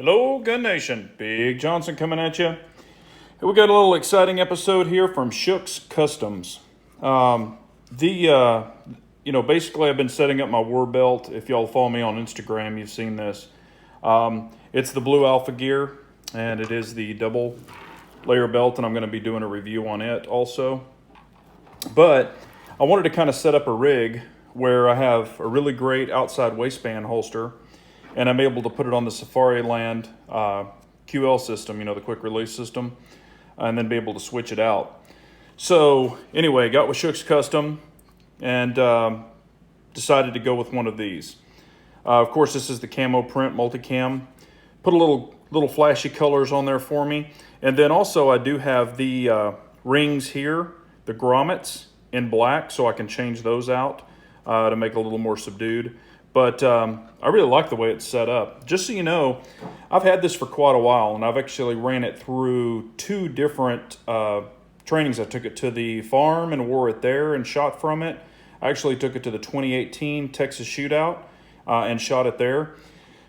Hello, Gun Nation. Big Johnson coming at you. Hey, we got a little exciting episode here from Shook's Customs. Basically, I've been setting up my war belt. If y'all follow me on Instagram, you've seen this. It's the Blue Alpha gear, and it is the double layer belt, and I'm going to be doing a review on it also. But I wanted to kind of set up a rig where I have a really great outside waistband holster, and I'm able to put it on the Safariland QL system, the quick release system, and then be able to switch it out. So anyway, got with Shook's Custom and decided to go with one of these. Of course, this is the camo print multicam. Put a little flashy colors on there for me. And then also I do have the rings here, the grommets in black, so I can change those out to make it a little more subdued. But I really like the way it's set up. Just so you know, I've had this for quite a while, and I've actually ran it through two different trainings. I took it to the farm and wore it there and shot from it. I actually took it to the 2018 Texas Shootout and shot it there.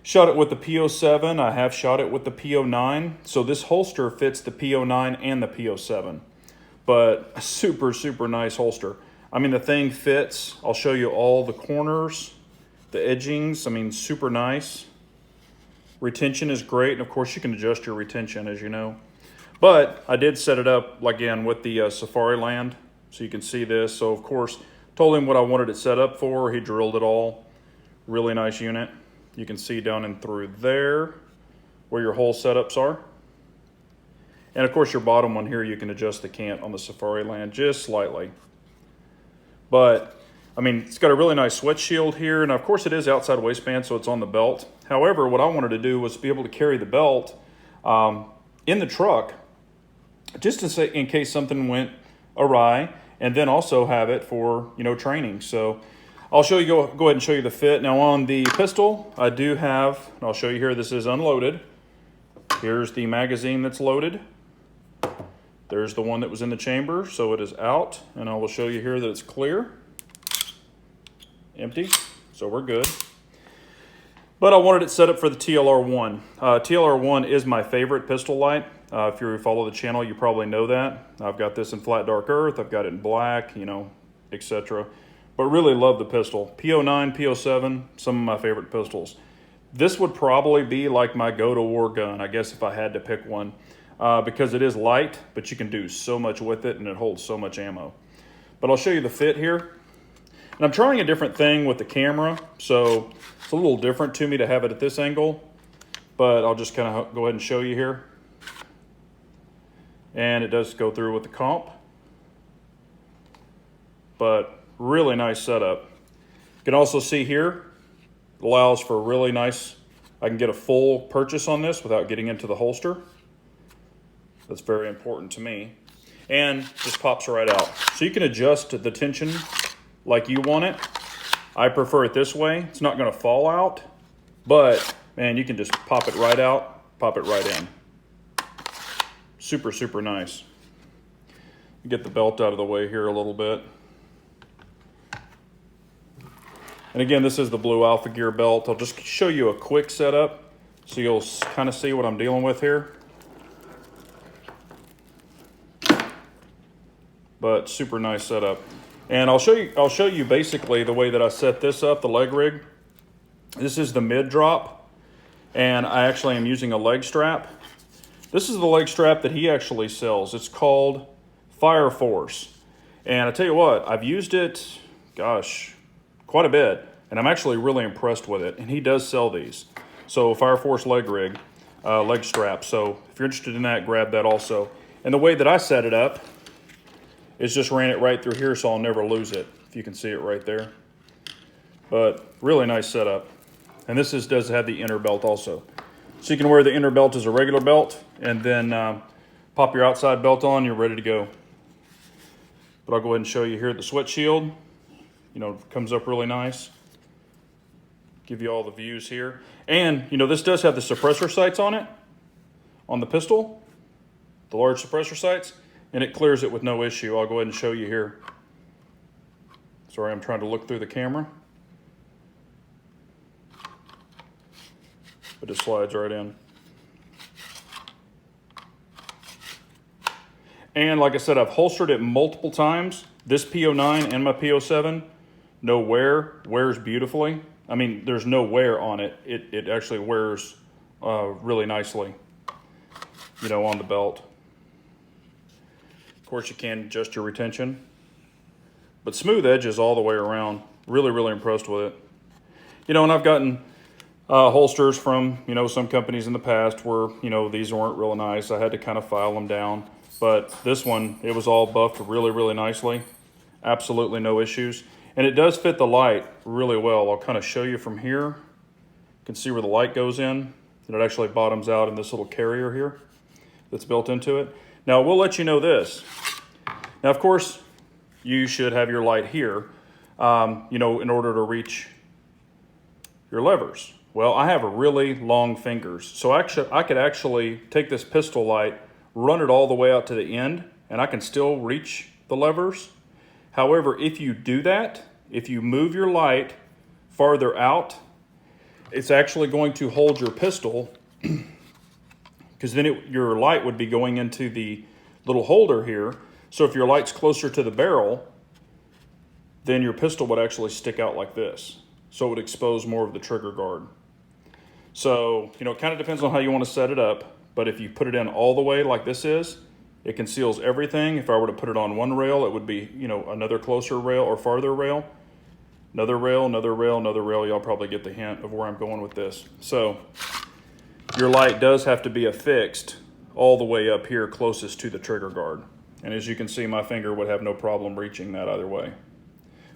Shot it with the P07. I have shot it with the P09. So this holster fits the P09 and the P07. But a super, super nice holster. I mean, the thing fits. I'll show you all the corners. The edgings, super nice. Retention is great, and of course you can adjust your retention, as you know. But I did set it up, again, with the Safariland, so you can see this. So of course, told him what I wanted it set up for. He drilled it all. Really nice unit. You can see down in through there where your hole setups are. And of course your bottom one here, you can adjust the cant on the Safariland just slightly. But it's got a really nice sweat shield here, and of course it is outside waistband, so it's on the belt. However, what I wanted to do was be able to carry the belt in the truck, just to say in case something went awry, and then also have it for training. So I'll show you. Go ahead and show you the fit. Now on the pistol, I do have, and I'll show you here. This is unloaded. Here's the magazine that's loaded. There's the one that was in the chamber, so it is out, and I will show you here that it's clear. Empty, so we're good. But I wanted it set up for the TLR-1. TLR-1 is my favorite pistol light. If you follow the channel, you probably know that. I've got this in flat dark earth, I've got it in black, etc. But really love the pistol. P09, P07, some of my favorite pistols. This would probably be like my go-to-war gun, I guess, if I had to pick one. Because it is light, but you can do so much with it, and it holds so much ammo. But I'll show you the fit here. And I'm trying a different thing with the camera, so it's a little different to me to have it at this angle, but I'll just kind of go ahead and show you here. And it does go through with the comp, but really nice setup. You can also see here, it allows for a really nice, I can get a full purchase on this without getting into the holster. That's very important to me. And just pops right out. So you can adjust the tension like you want it. I prefer it this way. It's not going to fall out, but man, you can just pop it right out, pop it right in. Super, super nice. Get the belt out of the way here a little bit. And again, this is the Blue Alpha Gear belt. I'll just show you a quick setup so you'll kind of see what I'm dealing with here. But super nice setup. And I'll show you basically the way that I set this up, the leg rig. This is the mid drop, and I actually am using a leg strap. This is the leg strap that he actually sells. It's called Fire Force. And I tell you what, I've used it, gosh, quite a bit, and I'm actually really impressed with it. And he does sell these. So Fire Force leg rig, leg strap. So if you're interested in that, grab that also. And the way that I set it up, it's just ran it right through here, so I'll never lose it, if you can see it right there. But really nice setup. And this does have the inner belt also. So you can wear the inner belt as a regular belt, and then pop your outside belt on, you're ready to go. But I'll go ahead and show you here the sweat shield. Comes up really nice. Give you all the views here. And, this does have the suppressor sights on it, on the pistol, the large suppressor sights. And it clears it with no issue. I'll go ahead and show you here. Sorry, I'm trying to look through the camera. It just slides right in. And like I said, I've holstered it multiple times. This P09 and my P07, no wear, wears beautifully. I mean, there's no wear on it. It actually wears really nicely, you know, on the belt. Of course, you can adjust your retention, but smooth edges all the way around. Really, really impressed with it. You know, and I've gotten holsters from, you know, some companies in the past where, you know, these weren't real nice. I had to kind of file them down. But this one, it was all buffed really, really nicely. Absolutely no issues. And it does fit the light really well. I'll kind of show you from here. You can see where the light goes in. And it actually bottoms out in this little carrier here that's built into it. Now, we'll let you know this. Now, of course, you should have your light here, you know, in order to reach your levers. Well, I have really long fingers. So actually, I could actually take this pistol light, run it all the way out to the end, and I can still reach the levers. However, if you do that, if you move your light farther out, it's actually going to hold your pistol, because then your light would be going into the little holder here. So if your light's closer to the barrel, then your pistol would actually stick out like this. So it would expose more of the trigger guard. So, you know, it kind of depends on how you want to set it up. But if you put it in all the way like this is, it conceals everything. If I were to put it on one rail, it would be, you know, another closer rail or farther rail. Another rail, another rail, another rail. Y'all probably get the hint of where I'm going with this. So your light does have to be affixed all the way up here closest to the trigger guard. And as you can see, my finger would have no problem reaching that either way.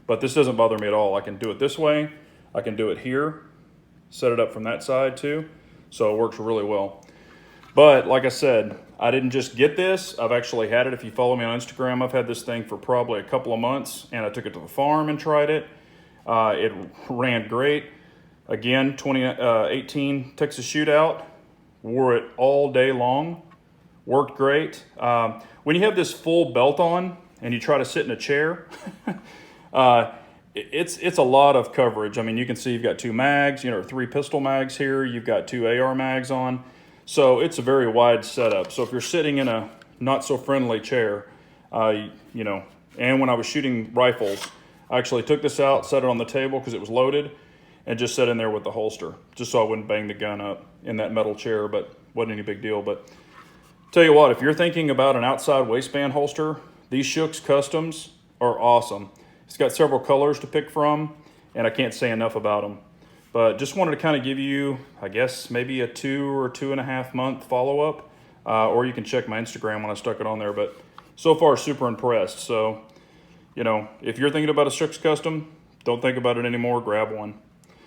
But this doesn't bother me at all. I can do it this way. I can do it here. Set it up from that side too. So it works really well. But like I said, I didn't just get this. I've actually had it. If you follow me on Instagram, I've had this thing for probably a couple of months, and I took it to the farm and tried it. It ran great. Again, 2018 Texas Shootout. Wore it all day long. Worked great. When you have this full belt on and you try to sit in a chair, it's a lot of coverage. I mean, you can see you've got 2 mags, you know, 3 pistol mags here. You've got 2 AR mags on. So it's a very wide setup. So if you're sitting in a not so friendly chair, you know, and when I was shooting rifles, I actually took this out, set it on the table because it was loaded, and just sat in there with the holster, just so I wouldn't bang the gun up in that metal chair, but wasn't any big deal. But tell you what, if you're thinking about an outside waistband holster, these Shooks Customs are awesome. It's got several colors to pick from, and I can't say enough about them. But just wanted to kind of give you, I guess, maybe a 2 or 2.5 month follow-up, or you can check my Instagram when I stuck it on there. But so far, super impressed. So, you know, if you're thinking about a Shooks Custom, don't think about it anymore, grab one.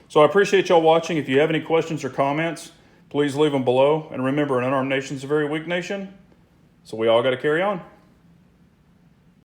So I appreciate y'all watching. If you have any questions or comments, please leave them below. And remember, an unarmed nation is a very weak nation, so we all got to carry on.